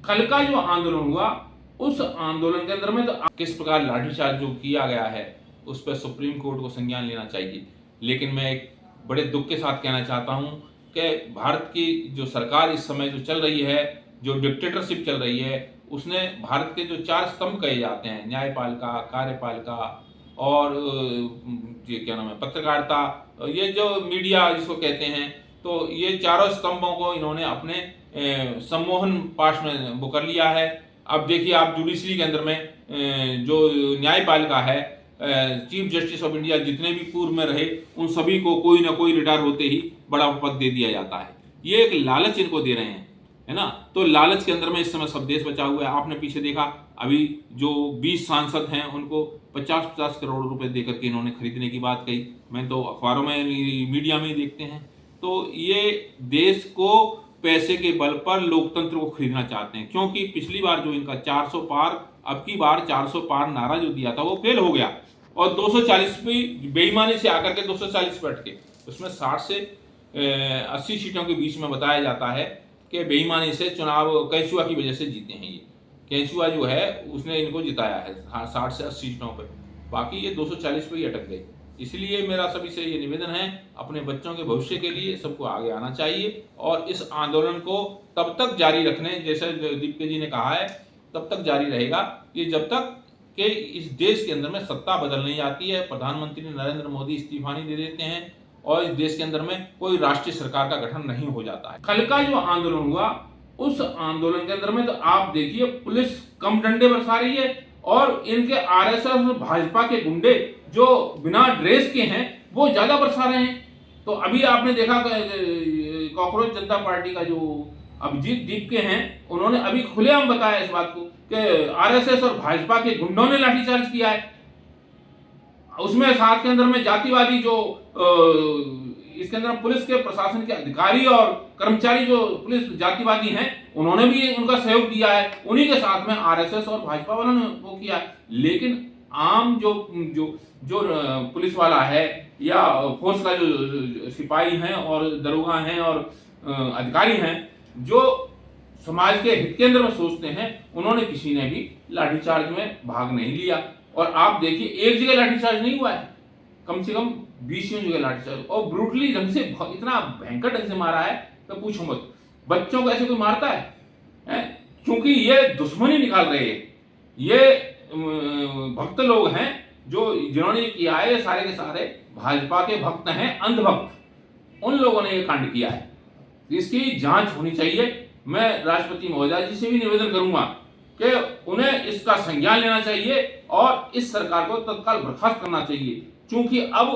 कल का जो आंदोलन हुआ उस आंदोलन के अंदर में तो किस प्रकार लाठीचार्ज जो किया गया है उस पर सुप्रीम कोर्ट को संज्ञान लेना चाहिए। लेकिन मैं एक बड़े दुख के साथ कहना चाहता हूं कि भारत की जो सरकार इस समय जो चल रही है, जो डिक्टेटरशिप चल रही है, उसने भारत के जो 4 स्तंभ कहे जाते हैं, न्यायपालिका, कार्यपालिका और ये क्या नाम है, पत्रकारिता, ये जो मीडिया जिसको कहते हैं, तो ये चारों स्तंभों को इन्होंने अपने सम्मोहन पाश में वो कर लिया है। अब देखिए आप जुडिशरी के अंदर में जो न्यायपालिका है, चीफ जस्टिस ऑफ इंडिया जितने भी पूर्व में रहे उन सभी को कोई ना कोई रिटायर होते ही बड़ा पद दे दिया जाता है। ये एक लालच इनको दे रहे हैं, है ना। तो लालच के अंदर में इस समय सब देश बचा हुआ है। आपने पीछे देखा अभी जो 20 सांसद हैं उनको 50-50 करोड़ रुपए देकर के इन्होंने खरीदने की बात कही। मैं तो अखबारों में मीडिया में ही देखते हैं। तो ये देश को पैसे के बल पर लोकतंत्र को खरीदना चाहते हैं, क्योंकि पिछली बार जो इनका 400 पार, अब की बार 400 पार नारा जो दिया था वो फेल हो गया और 240 भी बेईमानी से आकर के 240 पे अटके। उसमें 60 से 80 सीटों के बीच में बताया जाता है कि बेईमानी से चुनाव कैचुआ की वजह से जीते हैं। ये कैचुआ जो है उसने इनको जिताया है 60 से 80 सीटों पर, बाकी ये 240 पे ही अटक गए। इसलिए मेरा सभी से ये निवेदन है, अपने बच्चों के भविष्य के लिए सबको आगे आना चाहिए और इस आंदोलन को तब तक जारी रखने, जैसे दीपके जी ने कहा है, तब तक जारी रहेगा ये जब तक कि इस देश के अंदर में सत्ता बदल नहीं आती है, प्रधानमंत्री नरेंद्र मोदी इस्तीफा नहीं दे देते हैं और इस देश के अंदर में कोई राष्ट्रीय सरकार का गठन नहीं हो जाता है। कल का जो आंदोलन हुआ उस आंदोलन के अंदर में तो आप देखिए पुलिस कम डंडे बरसा रही है और इनके आरएसएस भाजपा के गुंडे जो बिना ड्रेस के हैं वो ज्यादा बरसा रहे हैं। तो अभी आपने देखा कॉकरोच जनता पार्टी का जो अभिजीत दीपके हैं, उन्होंने अभी खुलेआम बताया इस बात को कि आरएसएस और भाजपा के गुंडों ने लाठीचार्ज किया है। उसमें साथ के अंदर में जातिवादी जो इसके अंदर पुलिस के प्रशासन के अधिकारी और कर्मचारी जो पुलिस जातिवादी हैं उन्होंने भी उनका सहयोग दिया है, उन्हीं के साथ में आरएसएस और भाजपा वालों ने वो किया है। लेकिन आम जो जो जो पुलिस वाला है या फौज का जो सिपाही हैं और दरोगा हैं और अधिकारी हैं जो समाज के हित के अंदर में सोचते हैं, उन्होंने किसी ने भी लाठीचार्ज में भाग नहीं लिया। और आप देखिए एक जगह लाठीचार्ज नहीं हुआ है, कम से कम 20 जगह लाठीचार्ज और ब्रूटली ढंग से, इतना भयंकर ढंग से मारा है तो पूछो मत। बच्चों को ऐसे कोई मारता है? क्योंकि ये दुश्मनी निकाल रहे हैं, ये भक्त लोग हैं जो जिन्होंने ये किया है, सारे के सारे भाजपा के भक्त हैं, अंधभक्त, उन लोगों ने ये कांड किया है। इसकी जांच होनी चाहिए। मैं राष्ट्रपति महोदय जी से भी निवेदन करूंगा कि उन्हें इसका संज्ञान लेना चाहिए और इस सरकार को तत्काल बर्खास्त करना चाहिए, क्योंकि अब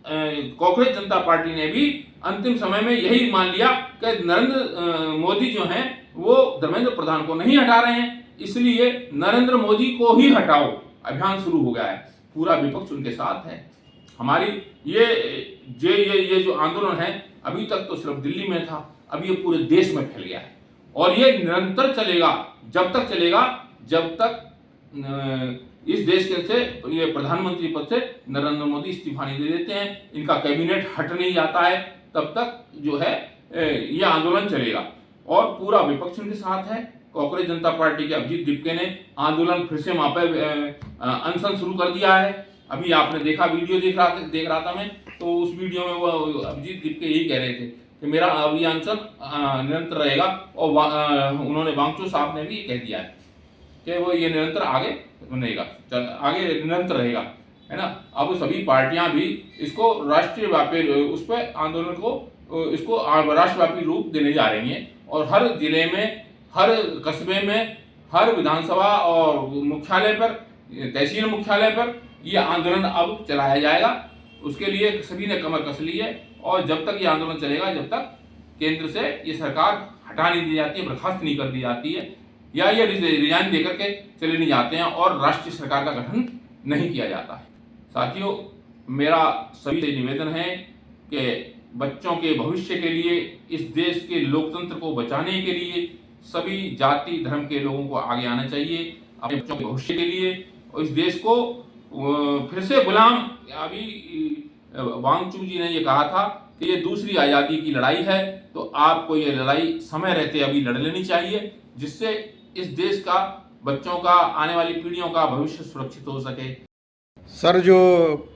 कांग्रेस जनता पार्टी ने भी अंतिम समय में यही मान लिया कि नरेंद्र मोदी जो हैं वो धर्मेंद्र प्रधान को नहीं हटा रहे हैं, इसलिए नरेंद्र मोदी को ही हटाओ अभियान शुरू हो गया है। पूरा विपक्ष उनके साथ है। हमारी ये जो आंदोलन है अभी तक तो सिर्फ दिल्ली में था, अब ये पूरे देश में फैल गया है और ये निरंतर चलेगा, जब तक चलेगा जब तक इस देश के से ये प्रधानमंत्री पद से नरेंद्र मोदी इस्तीफा नहीं दे देते हैं, इनका कैबिनेट हट नहीं जाता है, तब तक जो है ये आंदोलन चलेगा और पूरा विपक्ष उनके साथ है। कांग्रेस जनता पार्टी के अभिजीत दीपके ने आंदोलन फिर से वहां पर अनशन शुरू कर दिया है। अभी आपने देखा, वीडियो देख रहा था मैं, तो उस वीडियो में वो अभिजीत दीपके यही कह रहे थे कि मेरा अभी अनशन निरंतर रहेगा और उन्होंने वांगचू साहब ने भी कह दिया है कि वो ये निरंतर आगे बनेगा, आगे निरंतर रहेगा, है ना। अब सभी पार्टियां भी इसको राष्ट्रीय व्यापी उस पर आंदोलन को इसको राष्ट्रव्यापी रूप देने जा रही हैं और हर जिले में, हर कस्बे में, हर विधानसभा और मुख्यालय पर, तहसील मुख्यालय पर यह आंदोलन अब चलाया जाएगा। उसके लिए सभी ने कमर कस ली है और जब तक ये आंदोलन चलेगा, जब तक केंद्र से ये सरकार हटा नहीं दी जाती है, बर्खास्त नहीं कर दी जाती है या ये रिजाइन देकर के चले नहीं जाते हैं और राष्ट्रीय सरकार का गठन नहीं किया जाता है। साथियों, मेरा सभी से निवेदन है कि बच्चों के भविष्य के लिए, इस देश के लोकतंत्र को बचाने के लिए सभी जाति धर्म के लोगों को आगे आना चाहिए अपने बच्चों के भविष्य के लिए और इस देश को फिर से गुलाम, अभी वांगचू जी ने ये कहा था कि ये दूसरी आज़ादी की लड़ाई है, तो आपको ये लड़ाई समय रहते अभी लड़ लेनी चाहिए, जिससे इस देश का, बच्चों का, आने वाली पीढ़ियों का भविष्य सुरक्षित हो सके। सर, जो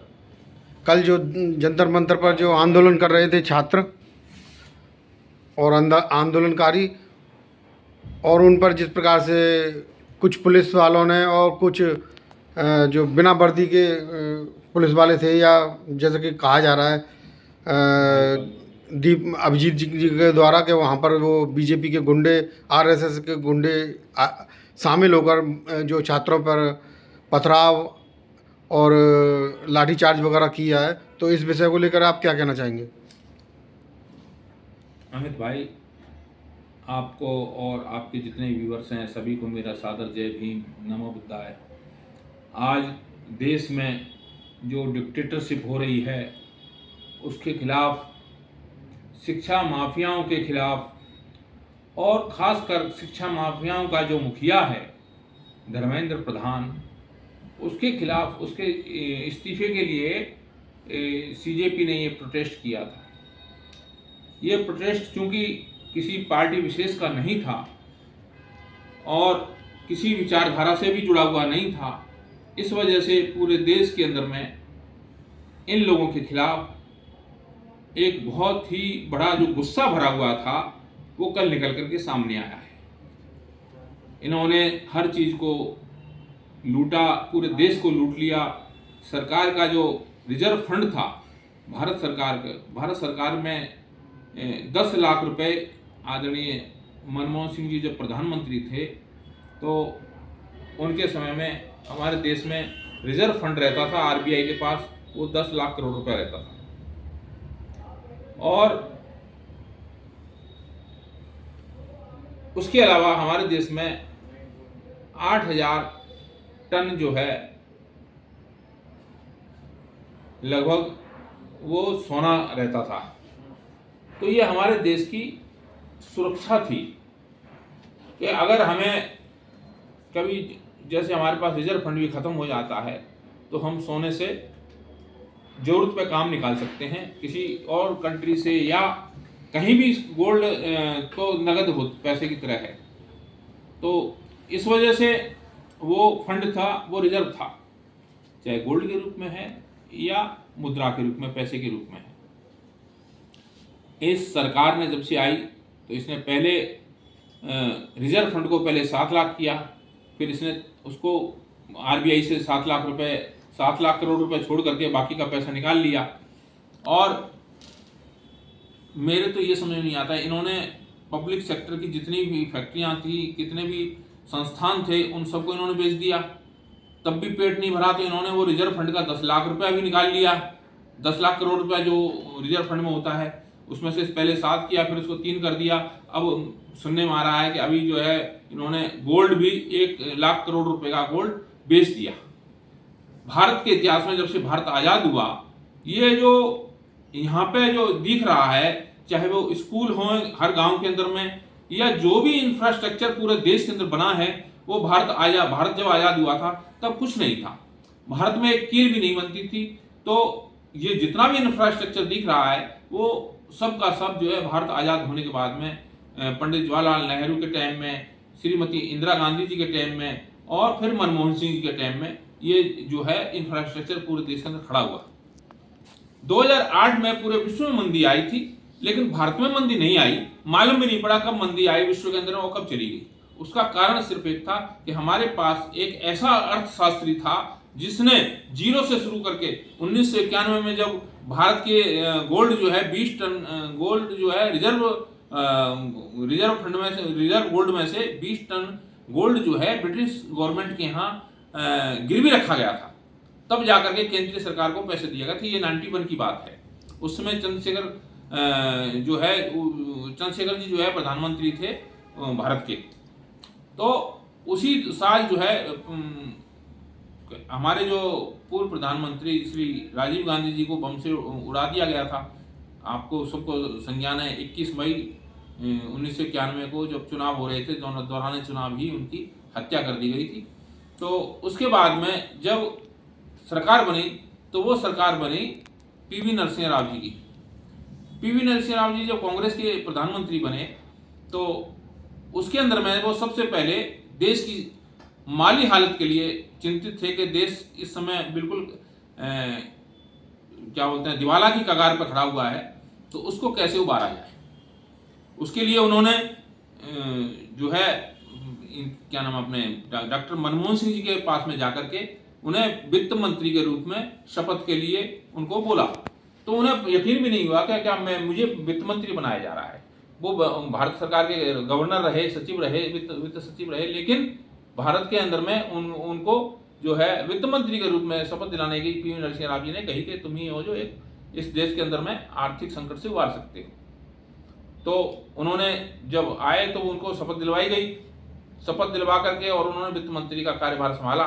कल जो जंतर मंतर पर जो आंदोलन कर रहे थे छात्र और आंदोलनकारी, और उन पर जिस प्रकार से कुछ पुलिस वालों ने और कुछ जो बिना वर्दी के पुलिस वाले थे, या जैसे कि कहा जा रहा है दीप अभिजीत जी के द्वारा कि वहाँ पर वो बीजेपी के गुंडे, आरएसएस के गुंडे शामिल होकर जो छात्रों पर पथराव और लाठीचार्ज वगैरह किया है, तो इस विषय को लेकर आप क्या कहना चाहेंगे? अमित भाई, आपको और आपके जितने व्यूअर्स हैं सभी को मेरा सादर जय भीम, नमो बुद्धाय। आज देश में जो डिक्टेटरशिप हो रही है उसके खिलाफ, शिक्षा माफियाओं के खिलाफ, और ख़ासकर शिक्षा माफियाओं का जो मुखिया है धर्मेंद्र प्रधान, उसके खिलाफ, उसके इस्तीफे के लिए सीजेपी ने ये प्रोटेस्ट किया था। ये प्रोटेस्ट चूँकि किसी पार्टी विशेष का नहीं था और किसी विचारधारा से भी जुड़ा हुआ नहीं था, इस वजह से पूरे देश के अंदर में इन लोगों के खिलाफ एक बहुत ही बड़ा जो गुस्सा भरा हुआ था वो कल निकल करके सामने आया है। इन्होंने हर चीज़ को लूटा, पूरे देश को लूट लिया। सरकार का जो रिजर्व फंड था भारत सरकार में 10 लाख रुपए आदरणीय मनमोहन सिंह जी जब प्रधानमंत्री थे तो उनके समय में हमारे देश में रिजर्व फंड रहता था आरबीआई के पास, वो 10 लाख करोड़ रुपए रहता था। और उसके अलावा हमारे देश में 8,000 टन जो है लगभग वो सोना रहता था। तो ये हमारे देश की सुरक्षा थी कि अगर हमें कभी, जैसे हमारे पास रिजर्व फंड भी ख़त्म हो जाता है तो हम सोने से ज़रूरत पे काम निकाल सकते हैं, किसी और कंट्री से या कहीं भी। गोल्ड तो नगद हो, पैसे की तरह है। तो इस वजह से वो फंड था, वो रिजर्व था, चाहे गोल्ड के रूप में है या मुद्रा के रूप में, पैसे के रूप में है। इस सरकार ने जब से आई तो इसने पहले रिजर्व फंड को पहले 7 लाख किया, फिर इसने उसको आरबीआई से 7 लाख करोड़ रुपए छोड़ करके बाकी का पैसा निकाल लिया। और मेरे तो ये समझ नहीं आता, इन्होंने पब्लिक सेक्टर की जितनी भी फैक्ट्रियां थी, कितने भी संस्थान थे, उन सबको इन्होंने बेच दिया। तब भी पेट नहीं भरा तो इन्होंने वो रिजर्व फंड का 10 लाख रुपया भी निकाल लिया। 10 लाख करोड़ रुपया जो रिजर्व फंड में होता है उसमें से पहले 7 किया, फिर उसको 3 कर दिया। अब सुनने में आ रहा है कि अभी जो है इन्होंने गोल्ड भी 1 लाख करोड़ रुपए का गोल्ड बेच दिया। भारत के इतिहास में जब से भारत आज़ाद हुआ, ये जो यहाँ पे जो दिख रहा है, चाहे वो स्कूल हो हर गांव के अंदर में, या जो भी इंफ्रास्ट्रक्चर पूरे देश के अंदर बना है, वो भारत जब आज़ाद हुआ था तब कुछ नहीं था। भारत में एक कील भी नहीं बनती थी। तो ये जितना भी इंफ्रास्ट्रक्चर दिख रहा है वो सब का सब जो है भारत आज़ाद होने के बाद में, पंडित जवाहरलाल नेहरू के टाइम में, श्रीमती इंदिरा गांधी जी के टाइम में और फिर मनमोहन सिंह जी के टाइम में ये जो है इंफ्रास्ट्रक्चर पूरे देश के अंदर खड़ा हुआ। 2008 में पूरे विश्व में मंदी आई थी, लेकिन भारत में मंदी नहीं आई। मालूम भी नहीं पड़ा कब मंदी आई विश्व के अंदर और कब चली गई। उसका कारण सिर्फ एक था कि हमारे पास एक ऐसा अर्थशास्त्री था जिसने जीरो से शुरू करके 1991 में जब भारत के गोल्ड जो है 20 टन गोल्ड जो है रिजर्व फंड में से, रिजर्व गोल्ड में से 20 टन गोल्ड जो है ब्रिटिश गवर्नमेंट के यहाँ गिरवी रखा गया था। तब जाकर के केंद्रीय सरकार को पैसे दिया गया था। ये 91 की बात है। उस समय चंद्रशेखर जी जो है प्रधानमंत्री थे भारत के। तो उसी साल जो है हमारे जो पूर्व प्रधानमंत्री श्री राजीव गांधी जी को बम से उड़ा दिया गया था। आपको सबको संज्ञान है, 21 मई 1991 को जब चुनाव हो रहे थे, दौरान चुनाव ही उनकी हत्या कर दी गई थी। तो उसके बाद में जब सरकार बनी तो वो सरकार बनी पीवी नरसिंह राव जी की। पीवी नरसिंह राव जी जब कांग्रेस के प्रधानमंत्री बने तो उसके अंदर में वो सबसे पहले देश की माली हालत के लिए चिंतित थे कि देश इस समय बिल्कुल क्या बोलते हैं, दिवाला की कगार पर खड़ा हुआ है, तो उसको कैसे उबारा जाए। उसके लिए उन्होंने जो है क्या नाम अपने डॉक्टर मनमोहन सिंह जी के पास में जाकर के उन्हें वित्त मंत्री के रूप में शपथ के लिए उनको बोला। तो उन्हें यकीन भी नहीं हुआ कि क्या मुझे वित्त मंत्री बनाया जा रहा है। वो भारत सरकार के गवर्नर रहे, सचिव रहे, वित्त सचिव रहे, लेकिन भारत के अंदर में उनको जो है वित्त मंत्री के रूप में शपथ दिलाने की पी नरसिंह राव जी ने कही कि तुम ही हो जो एक इस देश के अंदर में आर्थिक संकट से उबार सकते हो। तो उन्होंने जब आए तो उनको शपथ दिलवाई गई। शपथ दिलवा करके और उन्होंने वित्त मंत्री का कार्यभार संभाला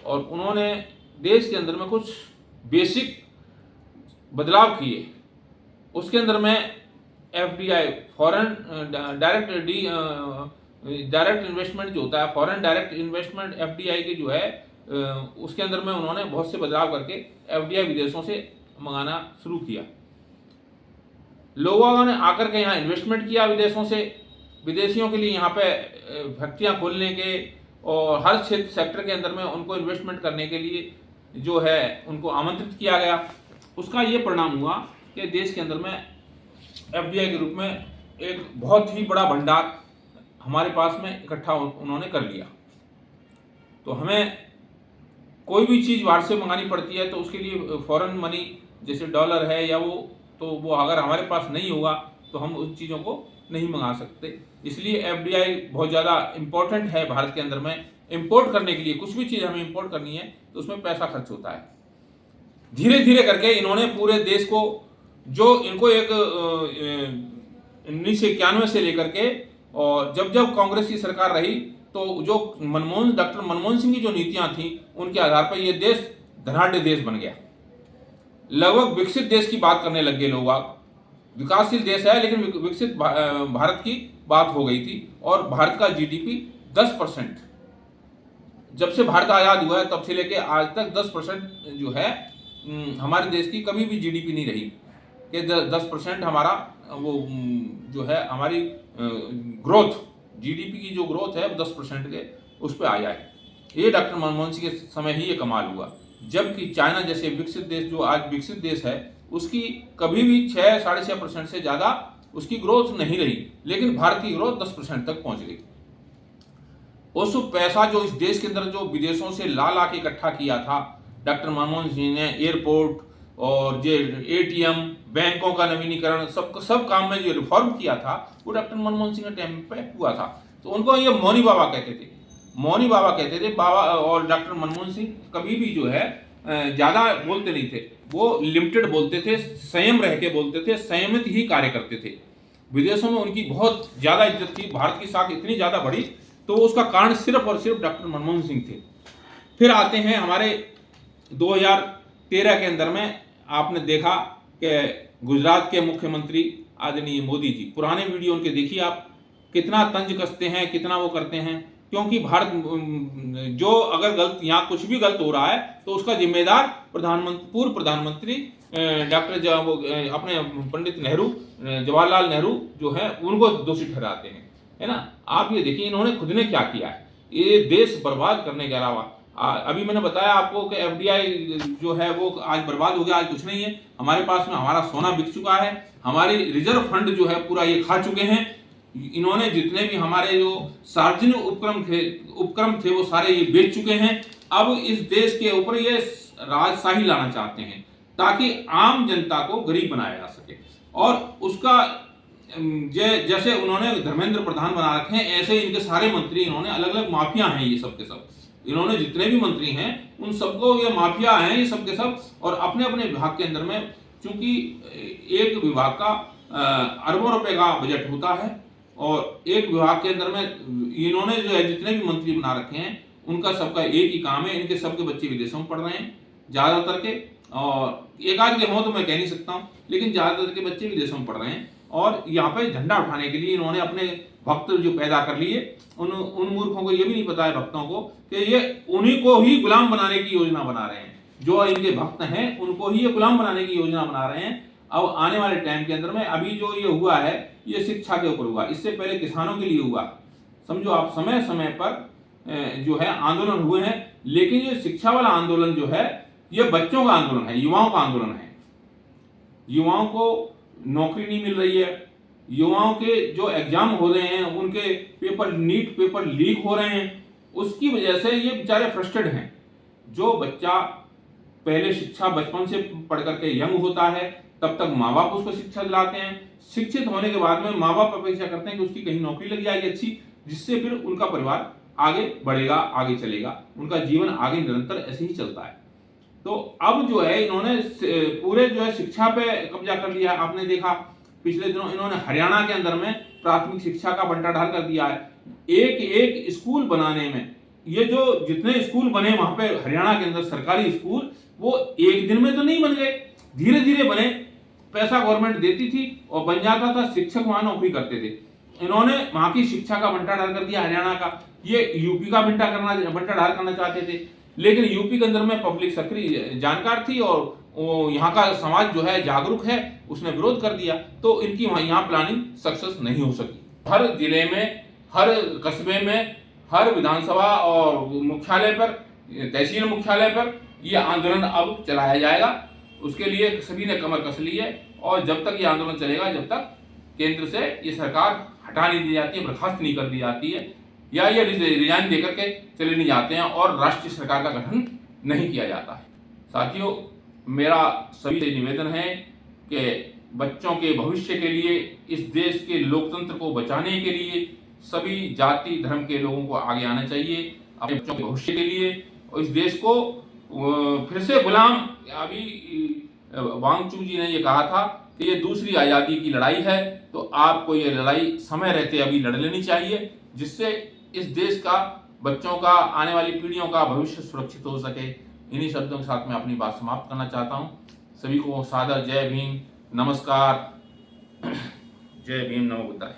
और उन्होंने देश के अंदर में कुछ बेसिक बदलाव किए। उसके अंदर में FDI, फॉरेन डायरेक्ट इन्वेस्टमेंट जो होता है, फॉरेन डायरेक्ट इन्वेस्टमेंट FDI के जो है उसके अंदर में उन्होंने बहुत से बदलाव करके FDI विदेशों से मंगाना शुरू किया। लोगों ने आकर के यहाँ इन्वेस्टमेंट किया विदेशों से, विदेशियों के लिए यहाँ पे फैक्ट्रियाँ खोलने के और हर क्षेत्र सेक्टर के अंदर में उनको इन्वेस्टमेंट करने के लिए जो है उनको आमंत्रित किया गया। उसका ये परिणाम हुआ कि देश के अंदर में FDI के रूप में एक बहुत ही बड़ा भंडार हमारे पास में इकट्ठा उन्होंने कर लिया। तो हमें कोई भी चीज़ बाहर से मंगानी पड़ती है तो उसके लिए फॉरेन मनी जैसे डॉलर है या वो अगर हमारे पास नहीं होगा तो हम उन चीज़ों को नहीं मंगा सकते। इसलिए FDI बहुत ज़्यादा इम्पोर्टेंट है भारत के अंदर में। इंपोर्ट करने के लिए कुछ भी चीज़ हमें इंपोर्ट करनी है तो उसमें पैसा खर्च होता है। धीरे धीरे करके इन्होंने पूरे देश को जो इनको एक 1991 से लेकर के और जब जब कांग्रेस की सरकार रही तो जो डॉक्टर मनमोहन सिंह की जो नीतियां थी उनके आधार पर यह देश धनाढ़ देश बन गया। लगभग विकसित देश की बात करने लग गए लोग। विकासशील देश है लेकिन विकसित भारत की बात हो गई थी और भारत का GDP 10%, जब से भारत आज़ाद हुआ है तब से लेके आज तक 10% जो है हमारे देश की कभी भी GDP नहीं रही कि 10% हमारा वो जो है हमारी ग्रोथ, GDP की जो ग्रोथ है 10% के उस पर आ जाए। ये डॉक्टर मनमोहन सिंह के समय ही ये कमाल हुआ। जबकि चाइना जैसे विकसित देश जो आज विकसित देश है उसकी कभी भी 6-6.5% से ज़्यादा उसकी ग्रोथ नहीं रही, लेकिन भारत की ग्रोथ 10% तक पहुंच गई। उस पैसा जो इस देश के अंदर जो विदेशों से ला के इकट्ठा किया था डॉक्टर मनमोहन सिंह ने, एयरपोर्ट और जो ATM, बैंकों का नवीनीकरण, सब काम में जो रिफॉर्म किया था वो डॉक्टर मनमोहन सिंह के टाइम पे हुआ था। तो उनको ये मौनी बाबा कहते थे, मौनी बाबा कहते थे। बाबा और डॉक्टर मनमोहन सिंह कभी भी जो है ज़्यादा बोलते नहीं थे, वो लिमिटेड बोलते थे, संयम रह के बोलते थे, संयमित ही कार्य करते थे। विदेशों में उनकी बहुत ज़्यादा इज्जत थी, भारत की साख इतनी ज़्यादा बढ़ी तो उसका कारण सिर्फ और सिर्फ डॉक्टर मनमोहन सिंह थे। फिर आते हैं हमारे 2013 के अंदर में आपने देखा कि गुजरात के मुख्यमंत्री आदरणीय मोदी जी, पुराने वीडियो उनके देखिए आप, कितना तंज कसते हैं, कितना वो करते हैं। क्योंकि भारत जो अगर गलत यहाँ कुछ भी गलत हो रहा है तो उसका जिम्मेदार पूर्व प्रधानमंत्री डॉक्टर अपने पंडित नेहरू, जवाहरलाल नेहरू जो है उनको दोषी ठहराते हैं, है ना। आप ये देखिए इन्होंने खुद ने क्या किया है, ये देश बर्बाद करने के अलावा अभी मैंने बताया आपको कि FDI जो है वो आज बर्बाद हो गया, आज कुछ नहीं है हमारे पास में। हमारा सोना बिक चुका है, हमारी रिजर्व फंड जो है पूरा ये खा चुके हैं। इन्होंने जितने भी हमारे जो सार्वजनिक उपक्रम थे वो सारे ये बेच चुके हैं। अब इस देश के ऊपर ये राजशाही लाना चाहते हैं ताकि आम जनता को गरीब बनाया जा सके। और उसका जैसे उन्होंने धर्मेंद्र प्रधान बना रखे हैं ऐसे इनके सारे मंत्री, इन्होंने अलग अलग माफिया हैं ये सब के सब। इन्होंने जितने भी मंत्री हैं उन सबको ये माफिया हैं ये सब के सब। और अपने अपने विभाग के अंदर में, चूंकि एक विभाग का अरबों रुपए का बजट होता है और एक विभाग के अंदर में इन्होंने जो है जितने भी मंत्री बना रखे हैं उनका सबका एक ही काम है, इनके सबके बच्चे विदेशों में पढ़ रहे हैं ज़्यादातर के, और एक आध के हों तो मैं कह नहीं सकता हूँ, लेकिन ज़्यादातर के बच्चे विदेशों में पढ़ रहे हैं। और यहाँ पे झंडा उठाने के लिए इन्होंने अपने भक्त जो पैदा कर लिए, उन मूर्खों को ये भी नहीं पता है भक्तों को कि ये उन्हीं को ही गुलाम बनाने की योजना बना रहे हैं। जो इनके भक्त हैं उनको ही ये गुलाम बनाने की योजना बना रहे हैं। अब आने वाले टाइम के अंदर में अभी जो ये हुआ है ये शिक्षा के ऊपर हुआ, इससे पहले किसानों के लिए हुआ। समझो आप, समय समय पर जो है आंदोलन हुए हैं, लेकिन ये शिक्षा वाला आंदोलन जो है ये बच्चों का आंदोलन है, युवाओं का आंदोलन है। युवाओं को नौकरी नहीं मिल रही है, युवाओं के जो एग्जाम हो रहे हैं उनके पेपर, नीट पेपर लीक हो रहे हैं, उसकी वजह से ये बेचारे फ्रस्ट्रेट हैं। जो बच्चा पहले शिक्षा बचपन से पढ़ करके यंग होता है, तब तक माँ बाप उसको शिक्षा दिलाते हैं। शिक्षित होने के बाद में माँ बाप अपेक्षा करते हैं कि उसकी कहीं नौकरी लग जाएगी अच्छी, जिससे फिर उनका परिवार आगे बढ़ेगा, आगे चलेगा, उनका जीवन आगे निरंतर ऐसे ही चलता है। तो अब जो है इन्होंने पूरे जो है शिक्षा पे कब्जा कर लिया। आपने देखा पिछले दिनों इन्होंने हरियाणा के अंदर में प्राथमिक शिक्षा का बंटाढार कर दिया है। एक एक स्कूल बनाने में, ये जो जितने स्कूल बने वहां पे हरियाणा के अंदर सरकारी स्कूल, वो एक दिन में तो नहीं बन गए, धीरे धीरे बने। पैसा गवर्नमेंट देती थी और बन जाता था, शिक्षक वहां नौकरी करते थे। इन्होंने वहां की शिक्षा का बंटाढार कर दिया हरियाणा का। ये यूपी का बंटाढार करना चाहते थे, लेकिन यूपी के अंदर में पब्लिक सक्रिय जानकार थी और वो यहाँ का समाज जो है जागरूक है, उसने विरोध कर दिया, तो इनकी यहाँ प्लानिंग सक्सेस नहीं हो सकी। हर जिले में, हर कस्बे में, हर विधानसभा और मुख्यालय पर, तहसील मुख्यालय पर ये आंदोलन अब चलाया जाएगा। उसके लिए सभी ने कमर कस ली है और जब तक ये आंदोलन चलेगा, जब तक केंद्र से ये सरकार हटा नहीं दी जाती है, बर्खास्त नहीं कर दी जाती है, या ये रिजाइन देकर के चले नहीं जाते हैं और राष्ट्रीय सरकार का गठन नहीं किया जाता है। साथियों, मेरा सभी से निवेदन है कि बच्चों के भविष्य के लिए, इस देश के लोकतंत्र को बचाने के लिए सभी जाति धर्म के लोगों को आगे आना चाहिए अपने बच्चों के भविष्य के लिए। और इस देश को फिर से गुलाम, अभी वांगचुक जी ने ये कहा था कि ये दूसरी आज़ादी की लड़ाई है, तो आपको ये लड़ाई समय रहते अभी लड़ लेनी चाहिए, जिससे इस देश का, बच्चों का, आने वाली पीढ़ियों का भविष्य सुरक्षित हो सके। इन्हीं शब्दों के साथ मैं अपनी बात समाप्त करना चाहता हूँ। सभी को सादर जय भीम, नमस्कार, जय भीम, नमो बुद्धाय।